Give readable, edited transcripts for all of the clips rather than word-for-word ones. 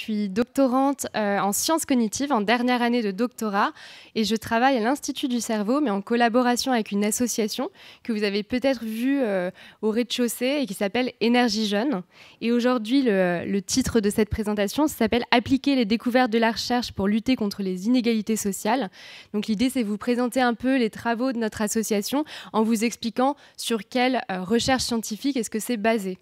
suis doctorante en sciences cognitives, en dernière année de doctorat, et je travaille à l'Institut du cerveau, mais en collaboration avec une association que vous avez peut-être vue au rez-de-chaussée et qui s'appelle Énergie Jeune. Et aujourd'hui, le titre de cette présentation s'appelle « Appliquer les découvertes de la recherche pour lutter contre les inégalités sociales ». Donc l'idée, c'est de vous présenter un peu les travaux de notre association en vous expliquant sur quelle recherche scientifique est-ce que c'est basé.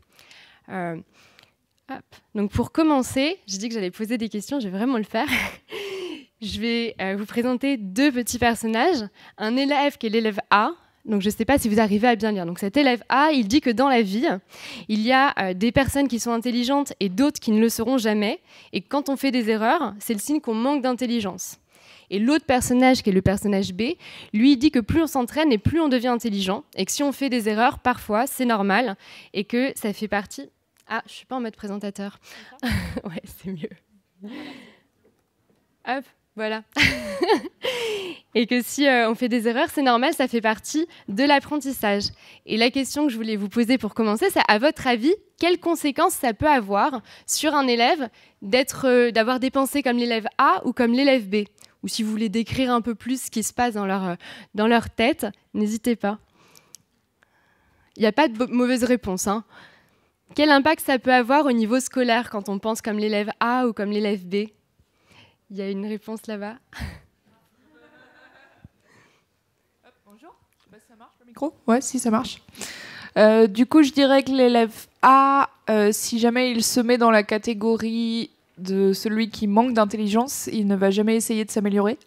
Donc pour commencer, j'ai dit que j'allais poser des questions, je vais vraiment le faire. Je vais vous présenter deux petits personnages. Un élève qui est l'élève A. Donc je ne sais pas si vous arrivez à bien lire. Donc cet élève A, il dit que dans la vie, il y a des personnes qui sont intelligentes et d'autres qui ne le seront jamais. Et quand on fait des erreurs, c'est le signe qu'on manque d'intelligence. Et l'autre personnage, qui est le personnage B, lui, il dit que plus on s'entraîne et plus on devient intelligent. Et que si on fait des erreurs, parfois, c'est normal. Et que ça fait partie... Ah, je ne suis pas en mode présentateur. Ouais, c'est mieux. Hop, voilà. Et que si on fait des erreurs, c'est normal, ça fait partie de l'apprentissage. Et la question que je voulais vous poser pour commencer, c'est à votre avis, quelles conséquences ça peut avoir sur un élève d'avoir des pensées comme l'élève A ou comme l'élève B? Ou si vous voulez décrire un peu plus ce qui se passe dans leur tête, n'hésitez pas. Il n'y a pas de mauvaise réponse, hein. Quel impact ça peut avoir au niveau scolaire quand on pense comme l'élève A ou comme l'élève B? Il y a une réponse là-bas. Bonjour, ça marche le micro? Ouais, si ça marche. Du coup, je dirais que l'élève A, si jamais il se met dans la catégorie de celui qui manque d'intelligence, il ne va jamais essayer de s'améliorer,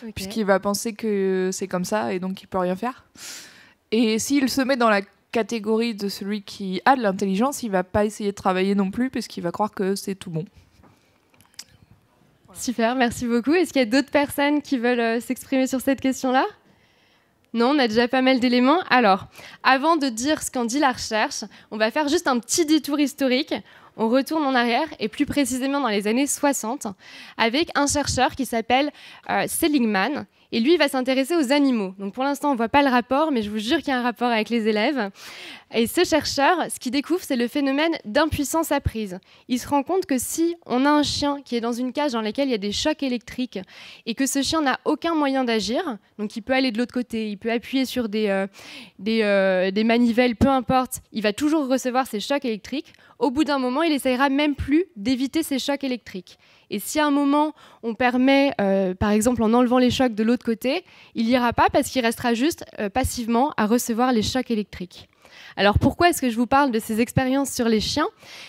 okay, puisqu'il va penser que c'est comme ça et donc il peut rien faire. Et s'il se met dans la catégorie de celui qui a de l'intelligence, il va pas essayer de travailler non plus parce qu'il va croire que c'est tout bon. Voilà. Super, merci beaucoup. Est-ce qu'il y a d'autres personnes qui veulent s'exprimer sur cette question-là? Non, on a déjà pas mal d'éléments. Alors, avant de dire ce qu'en dit la recherche, on va faire juste un petit détour historique. On retourne en arrière, et plus précisément dans les années 60, avec un chercheur qui s'appelle Seligman. Et lui, il va s'intéresser aux animaux. Donc pour l'instant, on ne voit pas le rapport, mais je vous jure qu'il y a un rapport avec les élèves. Et ce chercheur, ce qu'il découvre, c'est le phénomène d'impuissance apprise. Il se rend compte que si on a un chien qui est dans une cage dans laquelle il y a des chocs électriques, et que ce chien n'a aucun moyen d'agir, donc il peut aller de l'autre côté, il peut appuyer sur des manivelles, peu importe, il va toujours recevoir ces chocs électriques. Au bout d'un moment, il essayera même plus d'éviter ces chocs électriques. Et si à un moment, on permet, par exemple, en enlevant les chocs de l'autre côté, il n'ira pas parce qu'il restera juste passivement à recevoir les chocs électriques. Alors pourquoi est-ce que je vous parle de ces expériences sur les chiens?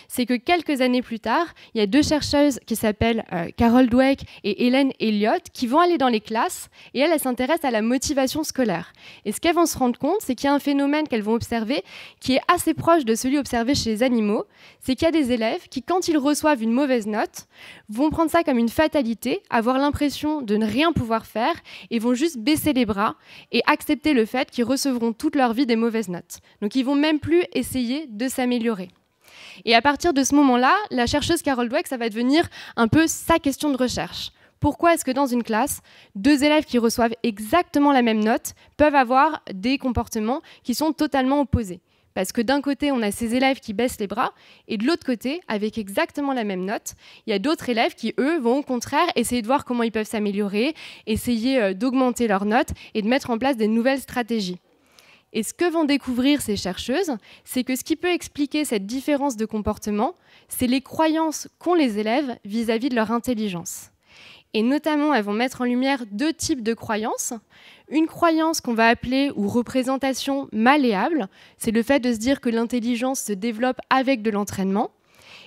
C'est que quelques années plus tard, il y a deux chercheuses qui s'appellent Carol Dweck et Hélène Elliott qui vont aller dans les classes et elles s'intéressent à la motivation scolaire. Et ce qu'elles vont se rendre compte, c'est qu'il y a un phénomène qu'elles vont observer qui est assez proche de celui observé chez les animaux. C'est qu'il y a des élèves qui, quand ils reçoivent une mauvaise note, vont prendre ça comme une fatalité, avoir l'impression de ne rien pouvoir faire et vont juste baisser les bras et accepter le fait qu'ils recevront toute leur vie des mauvaises notes. Donc ils vont même plus essayer de s'améliorer. Et à partir de ce moment-là, la chercheuse Carol Dweck, ça va devenir un peu sa question de recherche. Pourquoi est-ce que dans une classe, deux élèves qui reçoivent exactement la même note peuvent avoir des comportements qui sont totalement opposés? Parce que d'un côté, on a ces élèves qui baissent les bras, et de l'autre côté, avec exactement la même note, il y a d'autres élèves qui, eux, vont au contraire essayer de voir comment ils peuvent s'améliorer, essayer d'augmenter leurs notes et de mettre en place des nouvelles stratégies. Et ce que vont découvrir ces chercheuses, c'est que ce qui peut expliquer cette différence de comportement, c'est les croyances qu'ont les élèves vis-à-vis de leur intelligence. Et notamment, elles vont mettre en lumière deux types de croyances. Une croyance qu'on va appeler ou représentation malléable, c'est le fait de se dire que l'intelligence se développe avec de l'entraînement.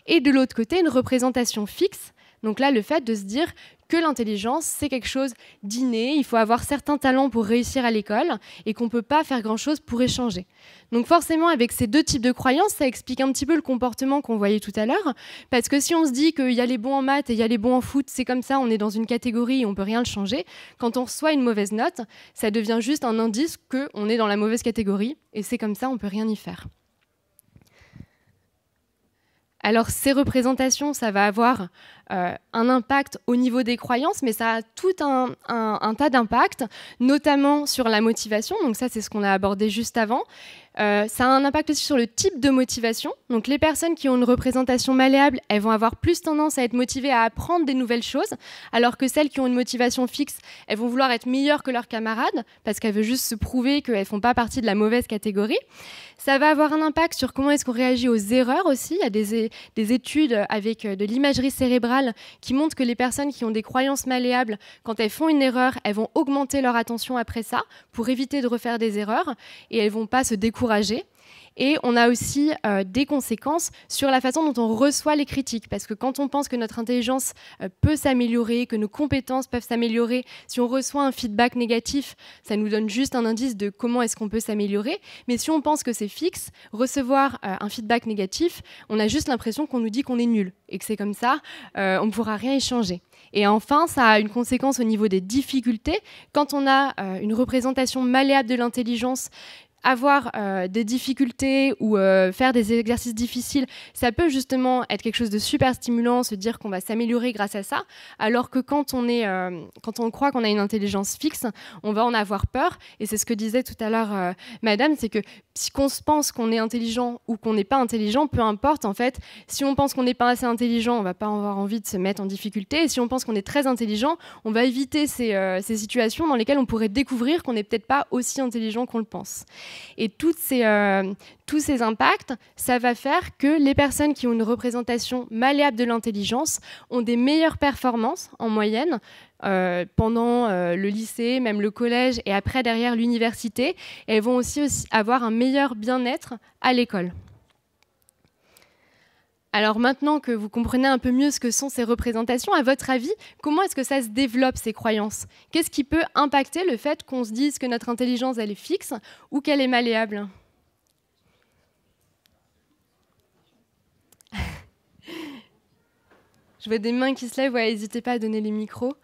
Et de l'autre côté, une représentation fixe. Donc là, le fait de se dire que l'intelligence, c'est quelque chose d'inné, il faut avoir certains talents pour réussir à l'école et qu'on ne peut pas faire grand-chose pour échanger. Donc forcément, avec ces deux types de croyances, ça explique un petit peu le comportement qu'on voyait tout à l'heure, parce que si on se dit qu'il y a les bons en maths et il y a les bons en foot, c'est comme ça, on est dans une catégorie et on ne peut rien le changer, quand on reçoit une mauvaise note, ça devient juste un indice qu'on est dans la mauvaise catégorie et c'est comme ça, on ne peut rien y faire. Alors ces représentations, ça va avoir un impact au niveau des croyances, mais ça a tout un tas d'impacts, notamment sur la motivation. Donc ça, c'est ce qu'on a abordé juste avant. Ça a un impact aussi sur le type de motivation. Donc les personnes qui ont une représentation malléable, elles vont avoir plus tendance à être motivées à apprendre des nouvelles choses, alors que celles qui ont une motivation fixe, elles vont vouloir être meilleures que leurs camarades, parce qu'elles veulent juste se prouver qu'elles ne font pas partie de la mauvaise catégorie. Ça va avoir un impact sur comment est-ce qu'on réagit aux erreurs aussi. Il y a des études avec de l'imagerie cérébrale qui montrent que les personnes qui ont des croyances malléables, quand elles font une erreur, elles vont augmenter leur attention après ça pour éviter de refaire des erreurs et elles ne vont pas se décourager. Et on a aussi des conséquences sur la façon dont on reçoit les critiques. Parce que quand on pense que notre intelligence peut s'améliorer, que nos compétences peuvent s'améliorer, si on reçoit un feedback négatif, ça nous donne juste un indice de comment est-ce qu'on peut s'améliorer. Mais si on pense que c'est fixe, recevoir un feedback négatif, on a juste l'impression qu'on nous dit qu'on est nul et que c'est comme ça, on ne pourra rien y changer. Et enfin, ça a une conséquence au niveau des difficultés. Quand on a une représentation malléable de l'intelligence, avoir des difficultés ou faire des exercices difficiles, ça peut justement être quelque chose de super stimulant, se dire qu'on va s'améliorer grâce à ça, alors que quand on croit qu'on a une intelligence fixe, on va en avoir peur. Et c'est ce que disait tout à l'heure Madame, c'est que si on pense qu'on est intelligent ou qu'on n'est pas intelligent, peu importe en fait, si on pense qu'on n'est pas assez intelligent, on ne va pas avoir envie de se mettre en difficulté, et si on pense qu'on est très intelligent, on va éviter ces situations dans lesquelles on pourrait découvrir qu'on n'est peut-être pas aussi intelligent qu'on le pense. Et tous ces impacts, ça va faire que les personnes qui ont une représentation malléable de l'intelligence ont des meilleures performances en moyenne pendant le lycée, même le collège et après derrière l'université. Et elles vont aussi avoir un meilleur bien-être à l'école. Alors maintenant que vous comprenez un peu mieux ce que sont ces représentations, à votre avis, comment est-ce que ça se développe, ces croyances? Qu'est-ce qui peut impacter le fait qu'on se dise que notre intelligence, elle est fixe ou qu'elle est malléable? Je vois des mains qui se lèvent, ouais, n'hésitez pas à donner les micros.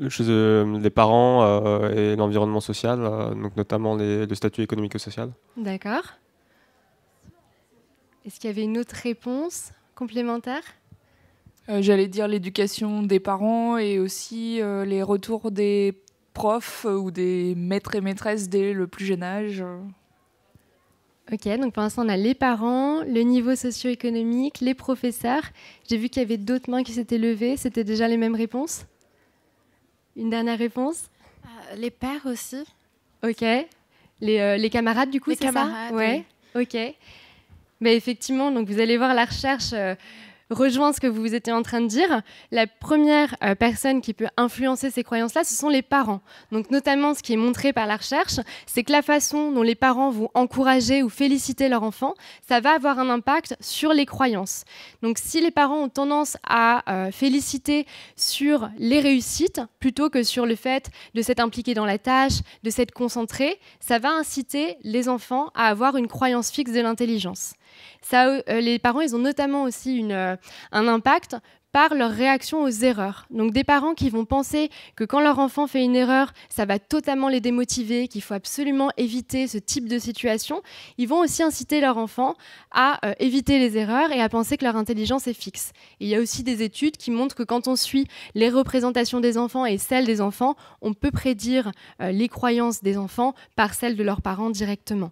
Les parents et l'environnement social, donc notamment le statut économique-social. D'accord. Est-ce qu'il y avait une autre réponse complémentaire? J'allais dire l'éducation des parents et aussi les retours des profs ou des maîtres et maîtresses dès le plus jeune âge. Ok, donc pour l'instant on a les parents, le niveau socio-économique, les professeurs. J'ai vu qu'il y avait d'autres mains qui s'étaient levées. C'était déjà les mêmes réponses? Une dernière réponse? Les pères aussi. Ok. Les camarades, du coup, c'est ça? Les camarades, ouais. Oui. Ok. Mais effectivement, donc vous allez voir la recherche rejoint ce que vous étiez en train de dire. La première personne qui peut influencer ces croyances-là, ce sont les parents. Donc notamment, ce qui est montré par la recherche, c'est que la façon dont les parents vont encourager ou féliciter leur enfant, ça va avoir un impact sur les croyances. Donc si les parents ont tendance à féliciter sur les réussites, plutôt que sur le fait de s'être impliqué dans la tâche, de s'être concentré, ça va inciter les enfants à avoir une croyance fixe de l'intelligence. Les parents, ils ont notamment aussi un impact par leur réaction aux erreurs. Donc des parents qui vont penser que quand leur enfant fait une erreur, ça va totalement les démotiver, qu'il faut absolument éviter ce type de situation, ils vont aussi inciter leur enfant à éviter les erreurs et à penser que leur intelligence est fixe. Et il y a aussi des études qui montrent que quand on suit les représentations des enfants et celles des enfants, on peut prédire les croyances des enfants par celles de leurs parents directement.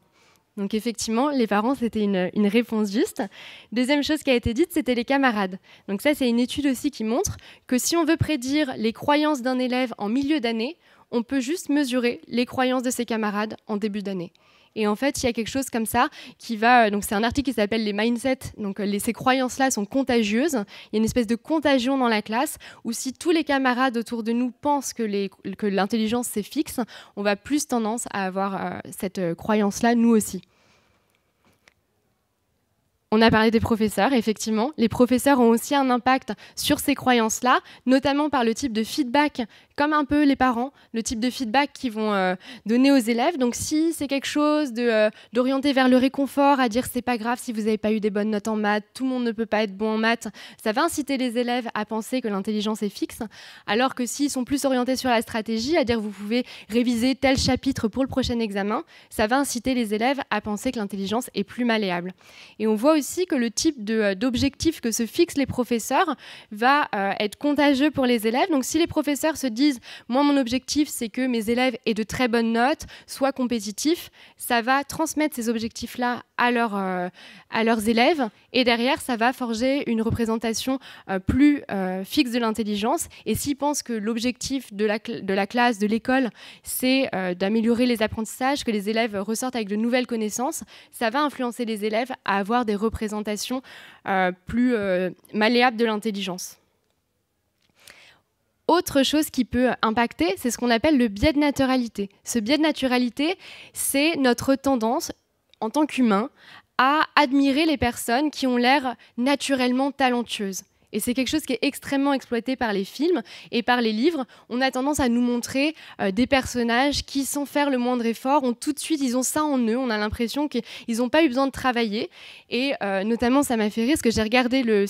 Donc effectivement, les parents, c'était une réponse juste. Deuxième chose qui a été dite, c'était les camarades. Donc ça, c'est une étude aussi qui montre que si on veut prédire les croyances d'un élève en milieu d'année, on peut juste mesurer les croyances de ses camarades en début d'année. Et en fait, il y a quelque chose comme ça qui va... Donc c'est un article qui s'appelle les mindsets. Donc ces croyances-là sont contagieuses. Il y a une espèce de contagion dans la classe où si tous les camarades autour de nous pensent que l'intelligence, c'est fixe, on va plus tendance à avoir cette croyance-là, nous aussi. On a parlé des professeurs, effectivement. Les professeurs ont aussi un impact sur ces croyances-là, notamment par le type de feedback, comme un peu les parents, le type de feedback qu'ils vont donner aux élèves. Donc si c'est quelque chose d'orienté vers le réconfort, à dire c'est pas grave si vous n'avez pas eu des bonnes notes en maths, tout le monde ne peut pas être bon en maths, ça va inciter les élèves à penser que l'intelligence est fixe, alors que s'ils sont plus orientés sur la stratégie, à dire vous pouvez réviser tel chapitre pour le prochain examen, ça va inciter les élèves à penser que l'intelligence est plus malléable. Et on voit aussi que le type d'objectif que se fixent les professeurs va être contagieux pour les élèves. Donc si les professeurs se disent disent « moi, mon objectif, c'est que mes élèves aient de très bonnes notes, soient compétitifs », ça va transmettre ces objectifs-là à leurs élèves, et derrière, ça va forger une représentation plus fixe de l'intelligence. Et s'ils pensent que l'objectif de la classe, de l'école, c'est d'améliorer les apprentissages, que les élèves ressortent avec de nouvelles connaissances, ça va influencer les élèves à avoir des représentations plus malléables de l'intelligence. Autre chose qui peut impacter, c'est ce qu'on appelle le biais de naturalité. Ce biais de naturalité, c'est notre tendance, en tant qu'humain, à admirer les personnes qui ont l'air naturellement talentueuses. Et c'est quelque chose qui est extrêmement exploité par les films et par les livres. On a tendance à nous montrer des personnages qui, sans faire le moindre effort, tout de suite, ils ont ça en eux. On a l'impression qu'ils n'ont pas eu besoin de travailler. Et notamment, ça m'a fait rire parce que j'ai regardé le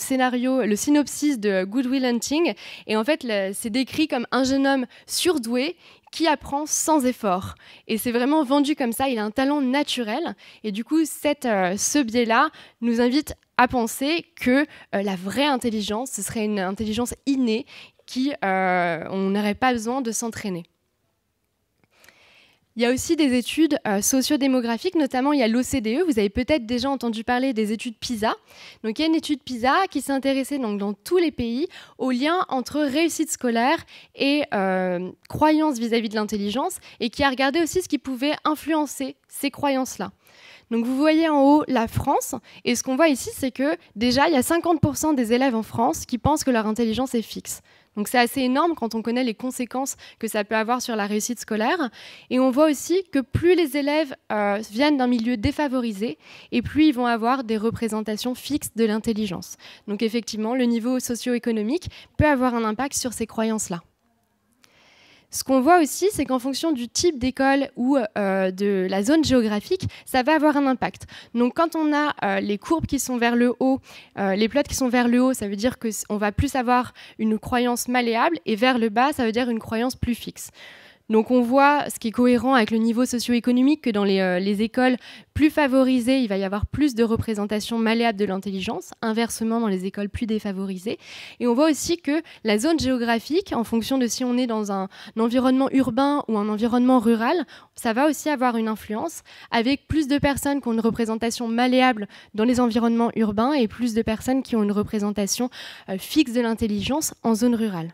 synopsis de Good Will Hunting. Et en fait, c'est décrit comme un jeune homme surdoué qui apprend sans effort. Et c'est vraiment vendu comme ça, il a un talent naturel. Et du coup, ce biais-là nous invite à penser que la vraie intelligence, ce serait une intelligence innée on n'aurait pas besoin de s'entraîner. Il y a aussi des études sociodémographiques, notamment il y a l'OCDE. Vous avez peut-être déjà entendu parler des études PISA. Donc, il y a une étude PISA qui s'est intéressée dans tous les pays au lien entre réussite scolaire et croyances vis-à-vis de l'intelligence, et qui a regardé aussi ce qui pouvait influencer ces croyances-là. Donc vous voyez en haut la France, et ce qu'on voit ici, c'est que déjà, il y a 50% des élèves en France qui pensent que leur intelligence est fixe. Donc c'est assez énorme quand on connaît les conséquences que ça peut avoir sur la réussite scolaire. Et on voit aussi que plus les élèves viennent d'un milieu défavorisé, et plus ils vont avoir des représentations fixes de l'intelligence. Donc effectivement, le niveau socio-économique peut avoir un impact sur ces croyances-là. Ce qu'on voit aussi, c'est qu'en fonction du type d'école ou de la zone géographique, ça va avoir un impact. Donc quand on a les courbes qui sont vers le haut, les plots qui sont vers le haut, ça veut dire qu'on va plus avoir une croyance malléable, et vers le bas, ça veut dire une croyance plus fixe. Donc on voit, ce qui est cohérent avec le niveau socio-économique, que dans les écoles plus favorisées, il va y avoir plus de représentation malléable de l'intelligence, inversement dans les écoles plus défavorisées. Et on voit aussi que la zone géographique, en fonction de si on est dans un environnement urbain ou un environnement rural, ça va aussi avoir une influence, avec plus de personnes qui ont une représentation malléable dans les environnements urbains et plus de personnes qui ont une représentation fixe de l'intelligence en zone rurale.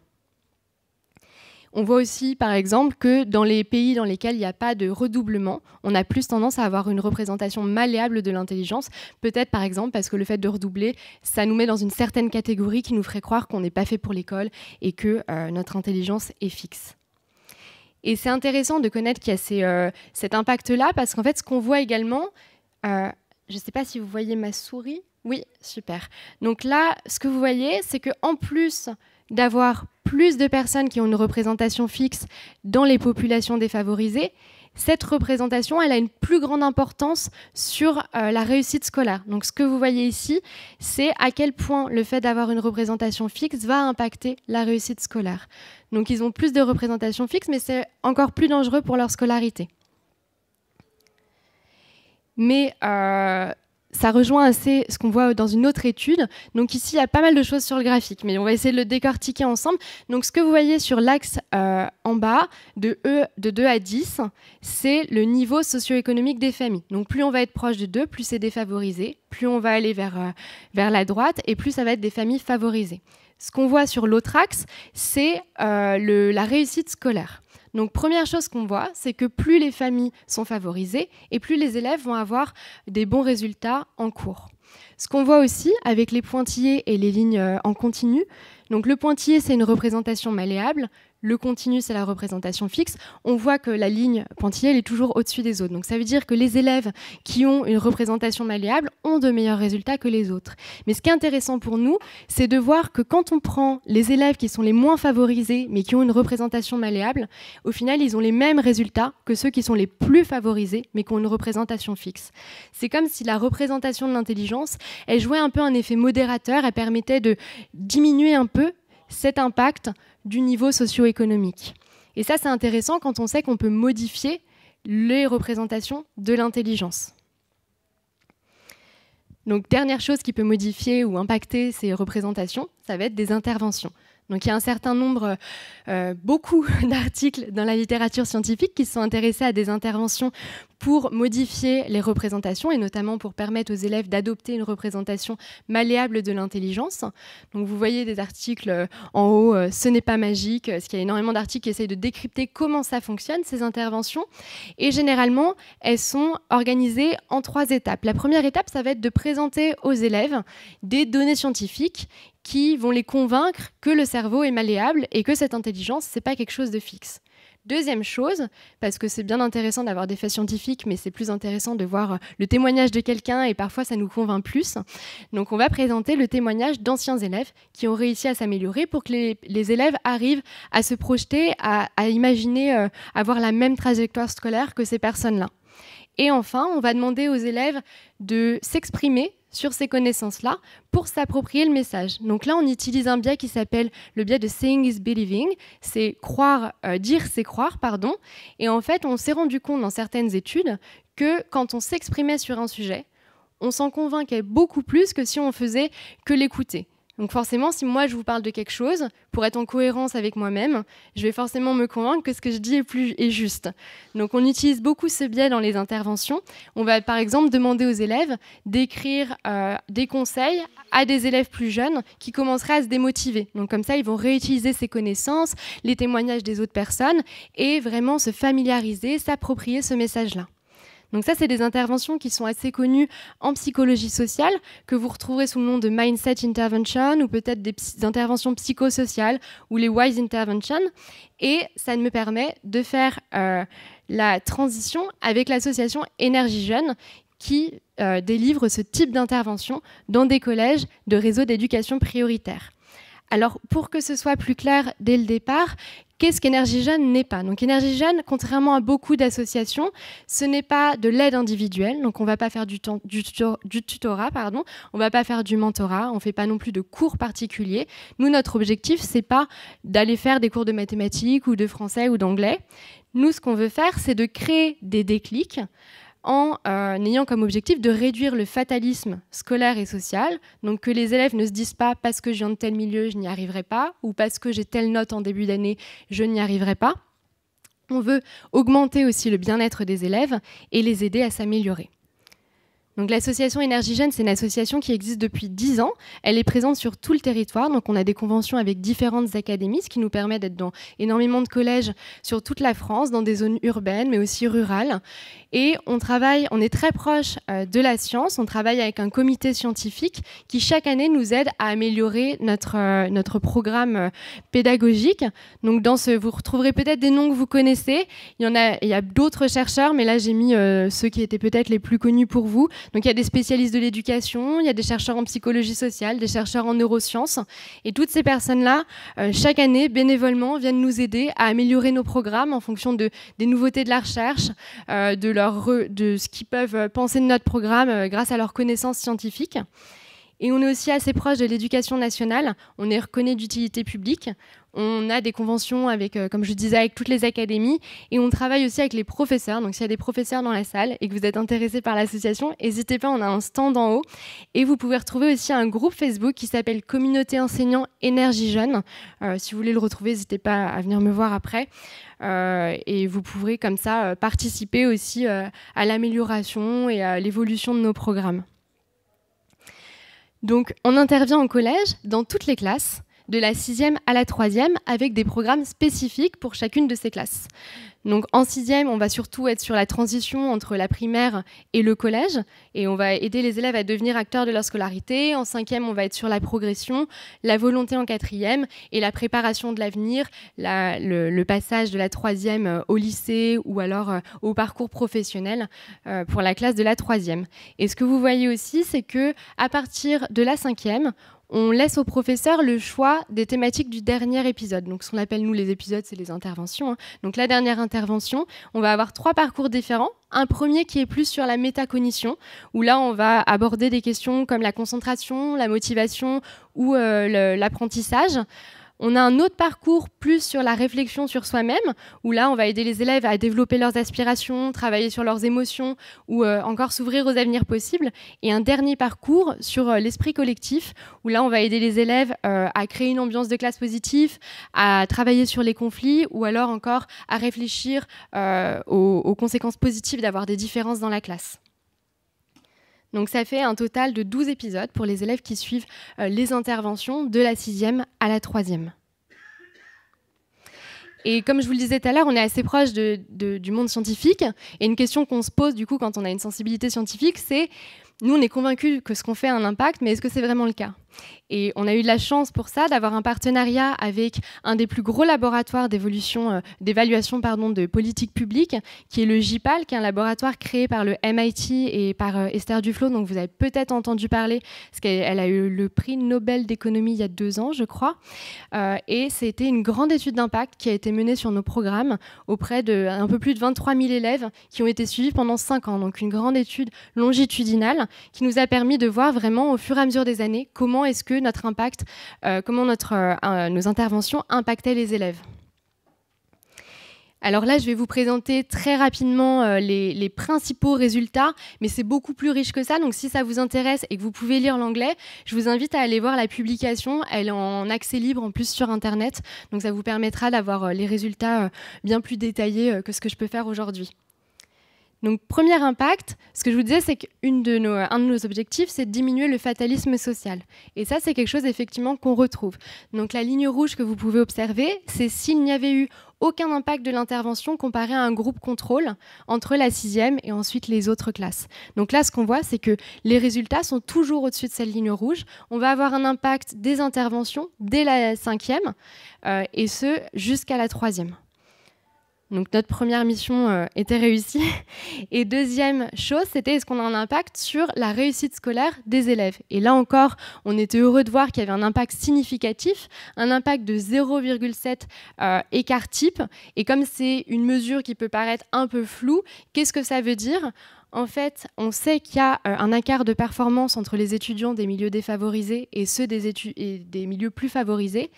On voit aussi, par exemple, que dans les pays dans lesquels il n'y a pas de redoublement, on a plus tendance à avoir une représentation malléable de l'intelligence. Peut-être, par exemple, parce que le fait de redoubler, ça nous met dans une certaine catégorie qui nous ferait croire qu'on n'est pas fait pour l'école et que notre intelligence est fixe. Et c'est intéressant de connaître qu'il y a cet impact-là, parce qu'en fait, ce qu'on voit également... je ne sais pas si vous voyez ma souris. Oui, super. Donc là, ce que vous voyez, c'est qu'en plus d'avoir plus de personnes qui ont une représentation fixe dans les populations défavorisées, cette représentation, elle a une plus grande importance sur la réussite scolaire. Donc ce que vous voyez ici, c'est à quel point le fait d'avoir une représentation fixe va impacter la réussite scolaire. Donc ils ont plus de représentation fixe, mais c'est encore plus dangereux pour leur scolarité. Mais ça rejoint assez ce qu'on voit dans une autre étude. Donc ici, il y a pas mal de choses sur le graphique, mais on va essayer de le décortiquer ensemble. Donc ce que vous voyez sur l'axe en bas, de 2 à 10, c'est le niveau socio-économique des familles. Donc plus on va être proche de 2, plus c'est défavorisé, plus on va aller vers la droite, et plus ça va être des familles favorisées. Ce qu'on voit sur l'autre axe, c'est la réussite scolaire. Donc première chose qu'on voit, c'est que plus les familles sont favorisées et plus les élèves vont avoir des bons résultats en cours. Ce qu'on voit aussi avec les pointillés et les lignes en continu, donc le pointillé, c'est une représentation malléable, le continu, c'est la représentation fixe. On voit que la ligne pointillée, elle est toujours au-dessus des autres. Donc ça veut dire que les élèves qui ont une représentation malléable ont de meilleurs résultats que les autres. Mais ce qui est intéressant pour nous, c'est de voir que quand on prend les élèves qui sont les moins favorisés, mais qui ont une représentation malléable, au final, ils ont les mêmes résultats que ceux qui sont les plus favorisés, mais qui ont une représentation fixe. C'est comme si la représentation de l'intelligence, elle jouait un peu un effet modérateur, elle permettait de diminuer un peu cet impact du niveau socio-économique. Et ça, c'est intéressant quand on sait qu'on peut modifier les représentations de l'intelligence. Donc, dernière chose qui peut modifier ou impacter ces représentations, ça va être des interventions. Donc il y a un certain nombre, beaucoup d'articles dans la littérature scientifique qui sont intéressés à des interventions pour modifier les représentations et notamment pour permettre aux élèves d'adopter une représentation malléable de l'intelligence. Donc vous voyez des articles en haut, ce n'est pas magique, parce qu'il y a énormément d'articles qui essayent de décrypter comment ça fonctionne, ces interventions. Et généralement, elles sont organisées en 3 étapes. La première étape, ça va être de présenter aux élèves des données scientifiques qui vont les convaincre que le cerveau est malléable et que cette intelligence, ce n'est pas quelque chose de fixe. Deuxième chose, parce que c'est bien intéressant d'avoir des faits scientifiques, mais c'est plus intéressant de voir le témoignage de quelqu'un et parfois ça nous convainc plus. Donc on va présenter le témoignage d'anciens élèves qui ont réussi à s'améliorer pour que les élèves arrivent à se projeter, à imaginer avoir la même trajectoire scolaire que ces personnes-là. Et enfin, on va demander aux élèves de s'exprimer sur ces connaissances-là pour s'approprier le message. Donc là, on utilise un biais qui s'appelle le biais de seeing is believing. C'est dire c'est croire, pardon. Et en fait, on s'est rendu compte dans certaines études que quand on s'exprimait sur un sujet, on s'en convainquait beaucoup plus que si on faisait que l'écouter. Donc forcément, si moi je vous parle de quelque chose, pour être en cohérence avec moi-même, je vais forcément me convaincre que ce que je dis est juste. Donc on utilise beaucoup ce biais dans les interventions. On va par exemple demander aux élèves d'écrire des conseils à des élèves plus jeunes qui commenceraient à se démotiver. Donc comme ça, ils vont réutiliser ces connaissances, les témoignages des autres personnes et vraiment se familiariser, s'approprier ce message-là. Donc ça, c'est des interventions qui sont assez connues en psychologie sociale, que vous retrouverez sous le nom de Mindset Intervention ou peut-être des interventions psychosociales ou les Wise Intervention. Et ça me permet de faire la transition avec l'association Énergie Jeune qui délivre ce type d'intervention dans des collèges de réseaux d'éducation prioritaire. Alors, pour que ce soit plus clair dès le départ, qu'est-ce qu'Énergie Jeune n'est pas? Donc, Énergie Jeune, contrairement à beaucoup d'associations, ce n'est pas de l'aide individuelle. Donc, on ne va pas faire du tutorat, on ne va pas faire du mentorat, on ne fait pas non plus de cours particuliers. Nous, notre objectif, ce n'est pas d'aller faire des cours de mathématiques ou de français ou d'anglais. Nous, ce qu'on veut faire, c'est de créer des déclics en ayant comme objectif de réduire le fatalisme scolaire et social, donc que les élèves ne se disent pas parce que je viens de tel milieu, je n'y arriverai pas, ou parce que j'ai telle note en début d'année, je n'y arriverai pas. On veut augmenter aussi le bien-être des élèves et les aider à s'améliorer. Donc l'association Énergie Jeune, c'est une association qui existe depuis 10 ans. Elle est présente sur tout le territoire. Donc on a des conventions avec différentes académies, ce qui nous permet d'être dans énormément de collèges sur toute la France, dans des zones urbaines, mais aussi rurales. Et on est très proche de la science. On travaille avec un comité scientifique qui, chaque année, nous aide à améliorer notre programme pédagogique. Donc vous retrouverez peut-être des noms que vous connaissez. Il y a d'autres chercheurs, mais là, j'ai mis ceux qui étaient peut-être les plus connus pour vous. Donc il y a des spécialistes de l'éducation, il y a des chercheurs en psychologie sociale, des chercheurs en neurosciences. Et toutes ces personnes-là, chaque année, bénévolement, viennent nous aider à améliorer nos programmes en fonction des nouveautés de la recherche, de ce qu'ils peuvent penser de notre programme grâce à leurs connaissances scientifiques. Et on est aussi assez proche de l'éducation nationale. On est reconnu d'utilité publique. On a des conventions avec, comme je disais, avec toutes les académies. Et on travaille aussi avec les professeurs. Donc, s'il y a des professeurs dans la salle et que vous êtes intéressés par l'association, n'hésitez pas, on a un stand en haut. Et vous pouvez retrouver aussi un groupe Facebook qui s'appelle Communauté enseignant Énergie Jeune. Si vous voulez le retrouver, n'hésitez pas à venir me voir après. Et vous pourrez comme ça participer aussi à l'amélioration et à l'évolution de nos programmes. Donc, on intervient en collège dans toutes les classes, de la 6e à la 3e, avec des programmes spécifiques pour chacune de ces classes. Donc, en 6e, on va surtout être sur la transition entre la primaire et le collège, et on va aider les élèves à devenir acteurs de leur scolarité. En 5e, on va être sur la progression, la volonté en 4e, et la préparation de l'avenir, le passage de la 3e au lycée, ou alors au parcours professionnel pour la classe de la 3e. Et ce que vous voyez aussi, c'est qu'à partir de la 5e, on laisse aux professeurs le choix des thématiques du dernier épisode. Donc, ce qu'on appelle, nous, les épisodes, c'est les interventions. Donc, la dernière intervention, on va avoir 3 parcours différents. Un premier qui est plus sur la métacognition, où là, on va aborder des questions comme la concentration, la motivation ou l'apprentissage. On a un autre parcours plus sur la réflexion sur soi-même, où là, on va aider les élèves à développer leurs aspirations, travailler sur leurs émotions ou encore s'ouvrir aux avenirs possibles. Et un dernier parcours sur l'esprit collectif, où là, on va aider les élèves à créer une ambiance de classe positive, à travailler sur les conflits ou alors encore à réfléchir aux conséquences positives d'avoir des différences dans la classe. Donc ça fait un total de 12 épisodes pour les élèves qui suivent les interventions de la 6e à la 3e. Et comme je vous le disais tout à l'heure, on est assez proche du monde scientifique. Et une question qu'on se pose du coup quand on a une sensibilité scientifique, c'est nous on est convaincus que ce qu'on fait a un impact, mais est-ce que c'est vraiment le cas ? Et on a eu de la chance pour ça d'avoir un partenariat avec un des plus gros laboratoires d'évaluation de politique publique, qui est le JPAL, qui est un laboratoire créé par le MIT et par Esther Duflo, donc vous avez peut-être entendu parler, parce qu'elle a eu le prix Nobel d'économie il y a 2 ans, je crois. Et c'était une grande étude d'impact qui a été menée sur nos programmes auprès d'un peu plus de 23 000 élèves qui ont été suivis pendant 5 ans. Donc une grande étude longitudinale qui nous a permis de voir vraiment au fur et à mesure des années comment est-ce que notre impact, nos interventions impactaient les élèves. Alors là, je vais vous présenter très rapidement les principaux résultats, mais c'est beaucoup plus riche que ça. Donc si ça vous intéresse et que vous pouvez lire l'anglais, je vous invite à aller voir la publication. Elle est en accès libre en plus sur Internet. Donc ça vous permettra d'avoir les résultats bien plus détaillés que ce que je peux faire aujourd'hui. Donc, premier impact, ce que je vous disais, c'est qu'un de nos objectifs, c'est de diminuer le fatalisme social. Et ça, c'est quelque chose, effectivement, qu'on retrouve. Donc, la ligne rouge que vous pouvez observer, c'est s'il n'y avait eu aucun impact de l'intervention comparé à un groupe contrôle entre la 6e et ensuite les autres classes. Donc là, ce qu'on voit, c'est que les résultats sont toujours au-dessus de cette ligne rouge. On va avoir un impact des interventions dès la 5e, et ce, jusqu'à la 3e. Donc notre première mission était réussie. Et deuxième chose, c'était est-ce qu'on a un impact sur la réussite scolaire des élèves. Et là encore, on était heureux de voir qu'il y avait un impact significatif, un impact de 0,7 écart type. Et comme c'est une mesure qui peut paraître un peu floue, qu'est-ce que ça veut dire ? En fait, on sait qu'il y a un écart de performance entre les étudiants des milieux défavorisés et ceux des milieux plus favorisés.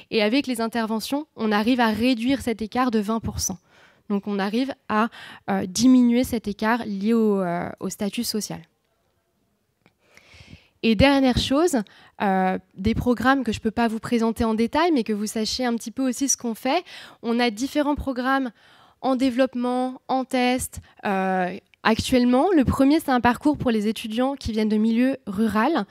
Et avec les interventions, on arrive à réduire cet écart de 20%. Donc on arrive à diminuer cet écart lié au statut social. Et dernière chose, des programmes que je ne peux pas vous présenter en détail, mais que vous sachiez un petit peu aussi ce qu'on fait. On a différents programmes en développement, en test. Actuellement, le premier, c'est un parcours pour les étudiants qui viennent de milieux ruraux.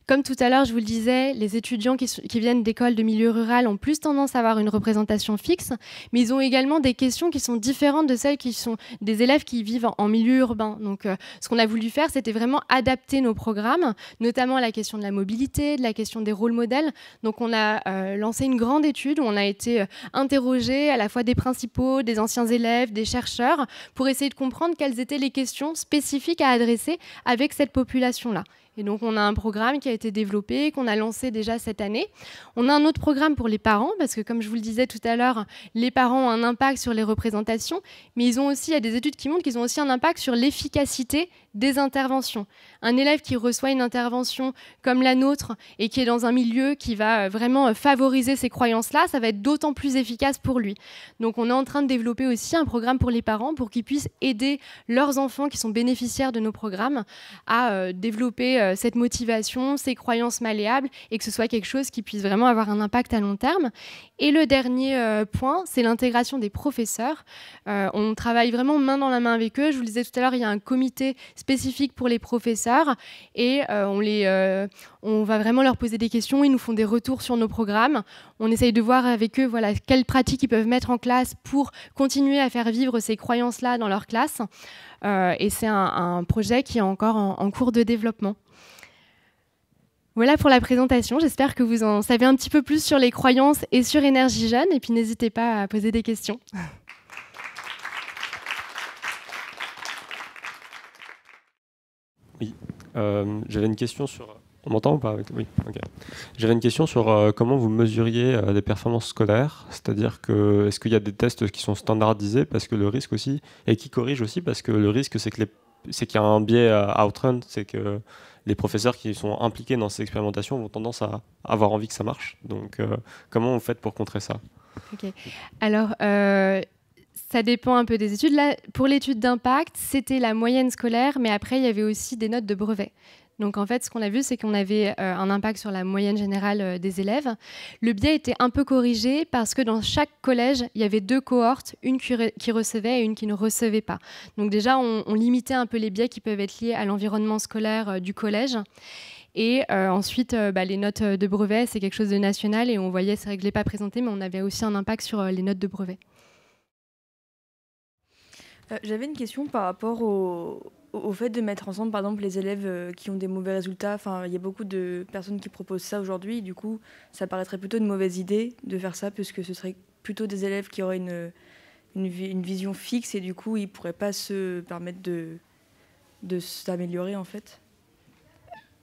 Comme tout à l'heure, je vous le disais, les étudiants qui viennent d'écoles de milieu rural ont plus tendance à avoir une représentation fixe, mais ils ont également des questions qui sont différentes de celles qui sont des élèves qui vivent en milieu urbain. Donc, ce qu'on a voulu faire, c'était vraiment adapter nos programmes, notamment à la question de la mobilité, de la question des rôles modèles. Donc, on a lancé une grande étude où on a été interrogé à la fois des principaux, des anciens élèves, des chercheurs, pour essayer de comprendre quelles étaient les questions spécifiques à adresser avec cette population-là. Et donc, on a un programme qui a été développé, qu'on a lancé déjà cette année. On a un autre programme pour les parents, parce que comme je vous le disais tout à l'heure, les parents ont un impact sur les représentations, mais il y a des études qui montrent qu'ils ont aussi un impact sur l'efficacité des interventions. Un élève qui reçoit une intervention comme la nôtre et qui est dans un milieu qui va vraiment favoriser ces croyances-là, ça va être d'autant plus efficace pour lui. Donc, on est en train de développer aussi un programme pour les parents pour qu'ils puissent aider leurs enfants qui sont bénéficiaires de nos programmes à développer cette motivation, ces croyances malléables et que ce soit quelque chose qui puisse vraiment avoir un impact à long terme. Et le dernier point, c'est l'intégration des professeurs. On travaille vraiment main dans la main avec eux. Je vous le disais tout à l'heure, il y a un comité spécifique pour les professeurs et on va vraiment leur poser des questions. Ils nous font des retours sur nos programmes. On essaye de voir avec eux quelles pratiques ils peuvent mettre en classe pour continuer à faire vivre ces croyances-là dans leur classe. Et c'est un projet qui est encore en cours de développement. Voilà pour la présentation. J'espère que vous en savez un petit peu plus sur les croyances et sur Énergie Jeune. Et puis n'hésitez pas à poser des questions. Oui, j'avais une question sur... On m'entend ou pas? Oui, ok. J'avais une question sur comment vous mesuriez les performances scolaires, c'est-à-dire est-ce qu'il y a des tests qui sont standardisés parce que le risque aussi, et qui corrigent aussi parce que le risque c'est que les c'est qu'il y a un biais à outrun, c'est que les professeurs qui sont impliqués dans ces expérimentations ont tendance à avoir envie que ça marche. Donc, comment vous faites pour contrer ça? Ok. Alors, ça dépend un peu des études. Là, pour l'étude d'impact, c'était la moyenne scolaire, mais après, il y avait aussi des notes de brevet. Donc, en fait, ce qu'on a vu, c'est qu'on avait un impact sur la moyenne générale des élèves. Le biais était un peu corrigé parce que dans chaque collège, il y avait 2 cohortes, une qui recevait et une qui ne recevait pas. Donc déjà, on limitait un peu les biais qui peuvent être liés à l'environnement scolaire du collège. Et ensuite, les notes de brevet, c'est quelque chose de national et on voyait, c'est vrai que je ne l'ai pas présenté, mais on avait aussi un impact sur les notes de brevet. J'avais une question par rapport au fait de mettre ensemble, par exemple, les élèves qui ont des mauvais résultats. Enfin, il y a beaucoup de personnes qui proposent ça aujourd'hui. Du coup, ça paraîtrait plutôt une mauvaise idée de faire ça, puisque ce serait plutôt des élèves qui auraient une vision fixe et du coup, ils ne pourraient pas se permettre de s'améliorer, en fait.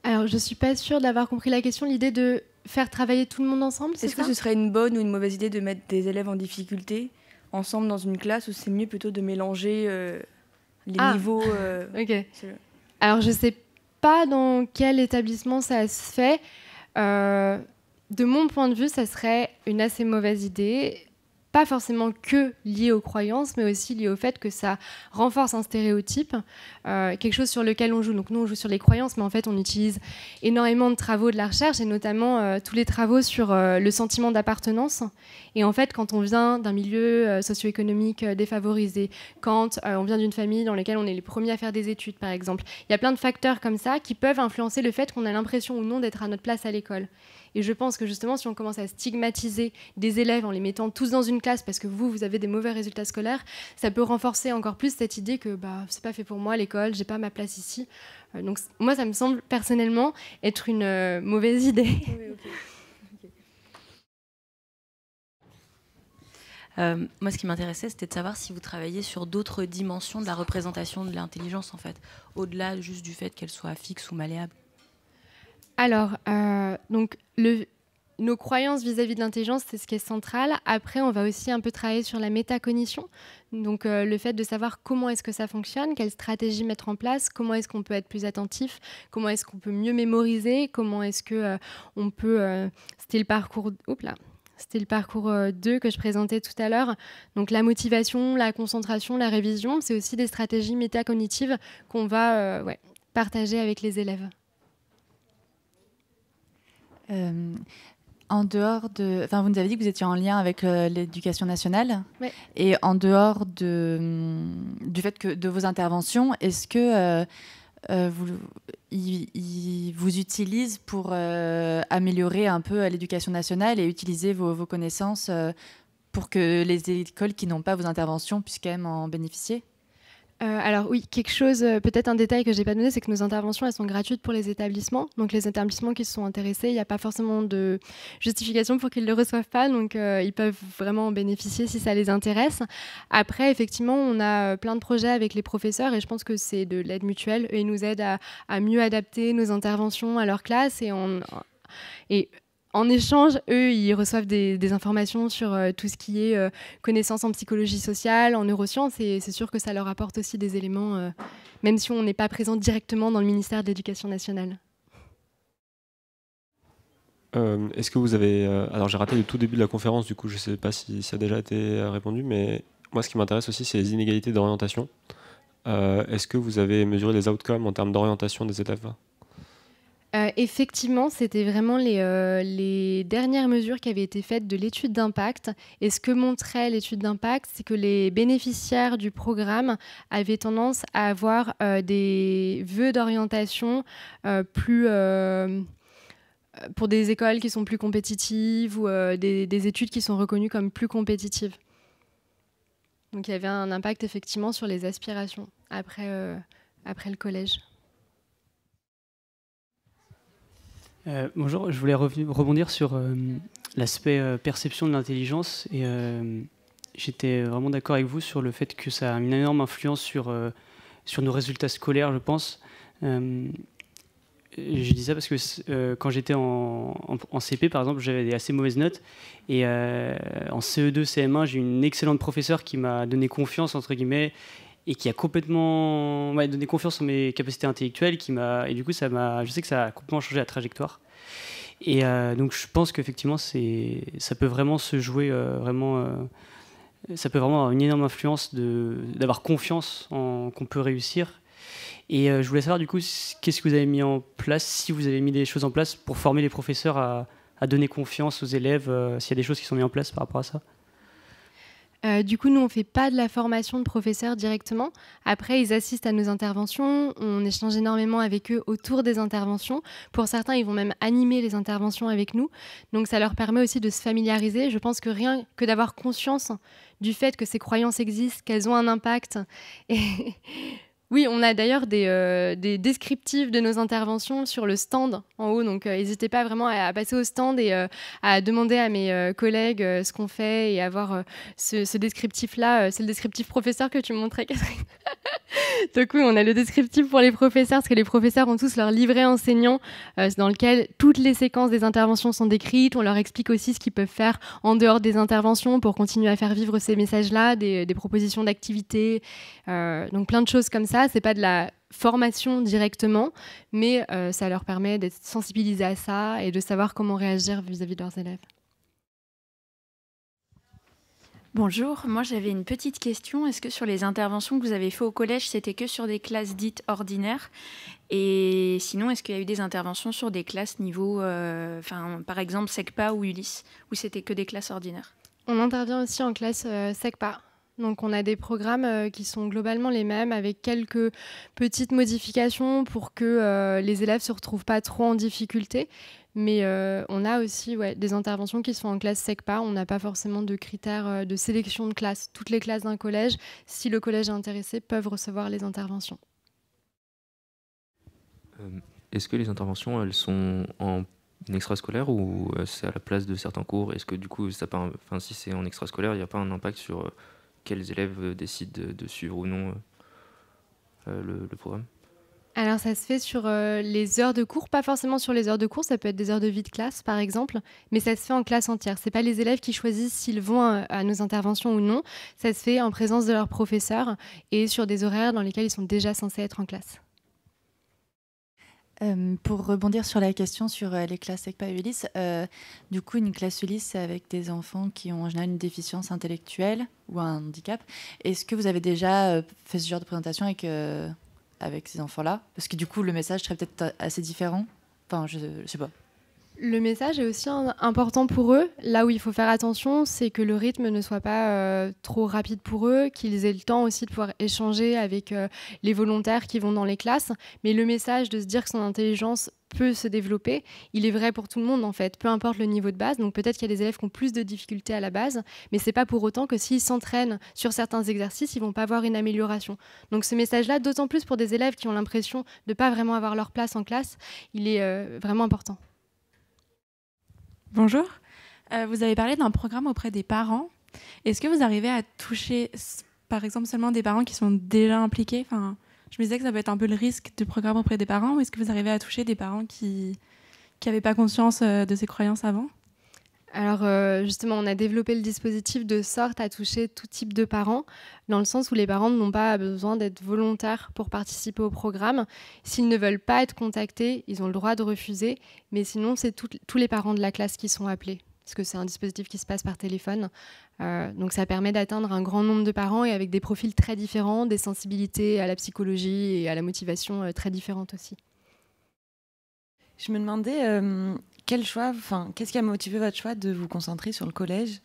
Alors, je ne suis pas sûre d'avoir compris la question. L'idée de faire travailler tout le monde ensemble, c'est ça ? Est-ce que ce serait une bonne ou une mauvaise idée de mettre des élèves en difficulté ensemble dans une classe, ou c'est mieux plutôt de mélanger les niveaux Ok. Alors, je ne sais pas dans quel établissement ça se fait. De mon point de vue, ça serait une assez mauvaise idée. Pas forcément que lié aux croyances, mais aussi lié au fait que ça renforce un stéréotype, quelque chose sur lequel on joue. Donc nous, on joue sur les croyances, mais en fait, on utilise énormément de travaux de la recherche, et notamment tous les travaux sur le sentiment d'appartenance. Et en fait, quand on vient d'un milieu socio-économique défavorisé, quand on vient d'une famille dans laquelle on est les premiers à faire des études, par exemple, il y a plein de facteurs comme ça qui peuvent influencer le fait qu'on a l'impression ou non d'être à notre place à l'école. Et je pense que justement, si on commence à stigmatiser des élèves en les mettant tous dans une classe parce que vous avez des mauvais résultats scolaires, ça peut renforcer encore plus cette idée que c'est pas fait pour moi l'école, j'ai pas ma place ici. Donc moi, ça me semble personnellement être une mauvaise idée. Oui, okay. Moi, ce qui m'intéressait, c'était de savoir si vous travailliez sur d'autres dimensions de la représentation de l'intelligence, en fait, au-delà juste du fait qu'elle soit fixe ou malléable. Alors, donc, nos croyances vis-à-vis de l'intelligence, c'est ce qui est central. Après, on va aussi un peu travailler sur la métacognition. Donc, le fait de savoir comment est-ce que ça fonctionne, quelle stratégie mettre en place, comment est-ce qu'on peut être plus attentif, comment est-ce qu'on peut mieux mémoriser, comment est-ce qu'on peut... C'était le parcours... C'était le parcours 2 que je présentais tout à l'heure. Donc la motivation, la concentration, la révision, c'est aussi des stratégies métacognitives qu'on va partager avec les élèves. En dehors de... Enfin, vous nous avez dit que vous étiez en lien avec l'éducation nationale. Ouais. Et en dehors du fait que de vos interventions, est-ce que ils vous utilisent pour améliorer un peu l'éducation nationale et utiliser vos connaissances pour que les écoles qui n'ont pas vos interventions puissent quand même en bénéficier ? Alors oui, quelque chose, peut-être un détail que je n'ai pas donné, c'est que nos interventions, elles sont gratuites pour les établissements. Donc les établissements qui se sont intéressés, il n'y a pas forcément de justification pour qu'ils ne le reçoivent pas. Donc ils peuvent vraiment en bénéficier si ça les intéresse. Après, effectivement, on a plein de projets avec les professeurs et je pense que c'est de l'aide mutuelle. Eux, ils nous aident à mieux adapter nos interventions à leur classe et en échange, eux, ils reçoivent des informations sur tout ce qui est connaissances en psychologie sociale, en neurosciences, et c'est sûr que ça leur apporte aussi des éléments, même si on n'est pas présent directement dans le ministère de l'Éducation nationale. Est-ce que vous avez... alors j'ai raté le tout début de la conférence, du coup je ne sais pas si ça a déjà été répondu, mais moi ce qui m'intéresse aussi, c'est les inégalités d'orientation. Est-ce que vous avez mesuré les outcomes en termes d'orientation des élèves ? Effectivement, c'était vraiment les dernières mesures qui avaient été faites de l'étude d'impact. Et ce que montrait l'étude d'impact, c'est que les bénéficiaires du programme avaient tendance à avoir des vœux d'orientation plus... pour des écoles qui sont plus compétitives ou des études qui sont reconnues comme plus compétitives. Donc il y avait un impact effectivement sur les aspirations après le collège. Bonjour, je voulais rebondir sur l'aspect perception de l'intelligence et j'étais vraiment d'accord avec vous sur le fait que ça a une énorme influence sur nos résultats scolaires, je pense. Je dis ça parce que quand j'étais en CP, par exemple, j'avais des assez mauvaises notes et en CE2, CM1, j'ai eu une excellente professeure qui m'a donné confiance, entre guillemets, et qui a complètement donné confiance en mes capacités intellectuelles, et du coup je sais que ça a complètement changé la trajectoire. Et donc je pense qu'effectivement ça peut vraiment se jouer ça peut vraiment avoir une énorme influence d'avoir confiance qu'on peut réussir. Et je voulais savoir du coup qu'est-ce que vous avez mis en place, si vous avez mis des choses en place pour former les professeurs à donner confiance aux élèves, s'il y a des choses qui sont mises en place par rapport à ça. Du coup, nous, on ne fait pas de la formation de professeurs directement. Après, ils assistent à nos interventions. On échange énormément avec eux autour des interventions. Pour certains, ils vont même animer les interventions avec nous. Donc, ça leur permet aussi de se familiariser. Je pense que rien que d'avoir conscience du fait que ces croyances existent, qu'elles ont un impact. Et oui, on a d'ailleurs des descriptifs de nos interventions sur le stand en haut, donc n'hésitez pas vraiment à passer au stand et à demander à mes collègues ce qu'on fait et avoir ce descriptif-là. C'est le descriptif professeur que tu montrais, Catherine. Donc oui, on a le descriptif pour les professeurs, parce que les professeurs ont tous leur livret enseignant dans lequel toutes les séquences des interventions sont décrites. On leur explique aussi ce qu'ils peuvent faire en dehors des interventions pour continuer à faire vivre ces messages-là, des propositions d'activités, donc plein de choses comme ça. C'est pas de la formation directement, mais ça leur permet d'être sensibilisés à ça et de savoir comment réagir vis-à-vis de leurs élèves. Bonjour, moi j'avais une petite question. Est-ce que sur les interventions que vous avez faites au collège, c'était que sur des classes dites ordinaires? Et sinon, est-ce qu'il y a eu des interventions sur des classes niveau, par exemple SECPA ou Ulysse, où c'était que des classes ordinaires? On intervient aussi en classe SECPA. Donc on a des programmes qui sont globalement les mêmes, avec quelques petites modifications pour que les élèves ne se retrouvent pas trop en difficulté. Mais on a aussi des interventions qui sont en classe SECPA. On n'a pas forcément de critères de sélection de classe. Toutes les classes d'un collège, si le collège est intéressé, peuvent recevoir les interventions. Est-ce que les interventions, elles sont en extrascolaire ou c'est à la place de certains cours? Est-ce que du coup, si c'est en extrascolaire, il n'y a pas un impact sur quels élèves décident de suivre ou non le programme? Alors ça se fait sur les heures de cours, pas forcément sur les heures de cours, ça peut être des heures de vie de classe par exemple, mais ça se fait en classe entière. C'est pas les élèves qui choisissent s'ils vont à nos interventions ou non, ça se fait en présence de leurs professeurs et sur des horaires dans lesquels ils sont déjà censés être en classe. Pour rebondir sur la question sur les classes SECPA et Ulysse, du coup, une classe Ulysse, c'est avec des enfants qui ont en général une déficience intellectuelle ou un handicap. Est-ce que vous avez déjà fait ce genre de présentation avec ces enfants-là? Parce que du coup, le message serait peut-être assez différent. Enfin, je sais pas. Le message est aussi important pour eux. Là où il faut faire attention, c'est que le rythme ne soit pas trop rapide pour eux, qu'ils aient le temps aussi de pouvoir échanger avec les volontaires qui vont dans les classes. Mais le message de se dire que son intelligence peut se développer, il est vrai pour tout le monde en fait, peu importe le niveau de base. Donc peut-être qu'il y a des élèves qui ont plus de difficultés à la base, mais c'est pas pour autant que s'ils s'entraînent sur certains exercices, ils vont pas avoir une amélioration. Donc ce message-là, d'autant plus pour des élèves qui ont l'impression de pas vraiment avoir leur place en classe, il est vraiment important. Bonjour, vous avez parlé d'un programme auprès des parents. Est-ce que vous arrivez à toucher, par exemple, seulement des parents qui sont déjà impliqués? Enfin, je me disais que ça peut être un peu le risque du programme auprès des parents, ou est-ce que vous arrivez à toucher des parents qui n'avaient pas conscience de ces croyances avant? Alors justement, on a développé le dispositif de sorte à toucher tout type de parents, dans le sens où les parents n'ont pas besoin d'être volontaires pour participer au programme. S'ils ne veulent pas être contactés, ils ont le droit de refuser, mais sinon c'est tous les parents de la classe qui sont appelés, parce que c'est un dispositif qui se passe par téléphone. Donc ça permet d'atteindre un grand nombre de parents et avec des profils très différents, des sensibilités à la psychologie et à la motivation très différentes aussi. Je me demandais qu'est-ce qui a motivé votre choix de vous concentrer sur le collège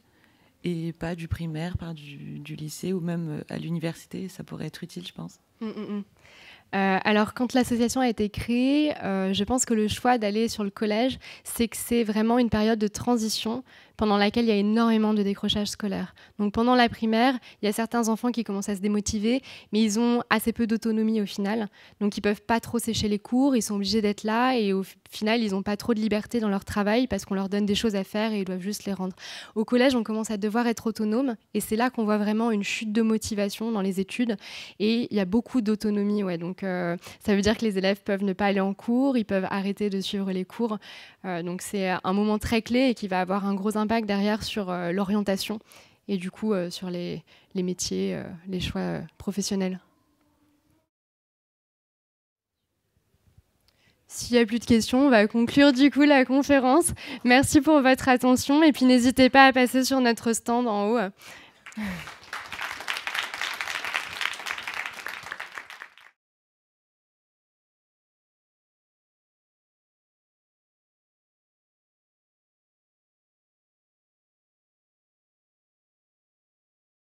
et pas du primaire, pas du lycée ou même à l'université? Ça pourrait être utile, je pense. Alors, quand l'association a été créée, je pense que le choix d'aller sur le collège, c'est que c'est vraiment une période de transition pendant laquelle il y a énormément de décrochage scolaire. Donc pendant la primaire, il y a certains enfants qui commencent à se démotiver, mais ils ont assez peu d'autonomie au final. Donc ils ne peuvent pas trop sécher les cours, ils sont obligés d'être là et au final, ils n'ont pas trop de liberté dans leur travail parce qu'on leur donne des choses à faire et ils doivent juste les rendre. Au collège, on commence à devoir être autonome et c'est là qu'on voit vraiment une chute de motivation dans les études et il y a beaucoup d'autonomie. Donc ça veut dire que les élèves peuvent ne pas aller en cours, ils peuvent arrêter de suivre les cours. Donc c'est un moment très clé et qui va avoir un gros impact derrière sur l'orientation et du coup sur les métiers, les choix professionnels. S'il n'y a plus de questions, on va conclure du coup la conférence. Merci pour votre attention et puis n'hésitez pas à passer sur notre stand en haut.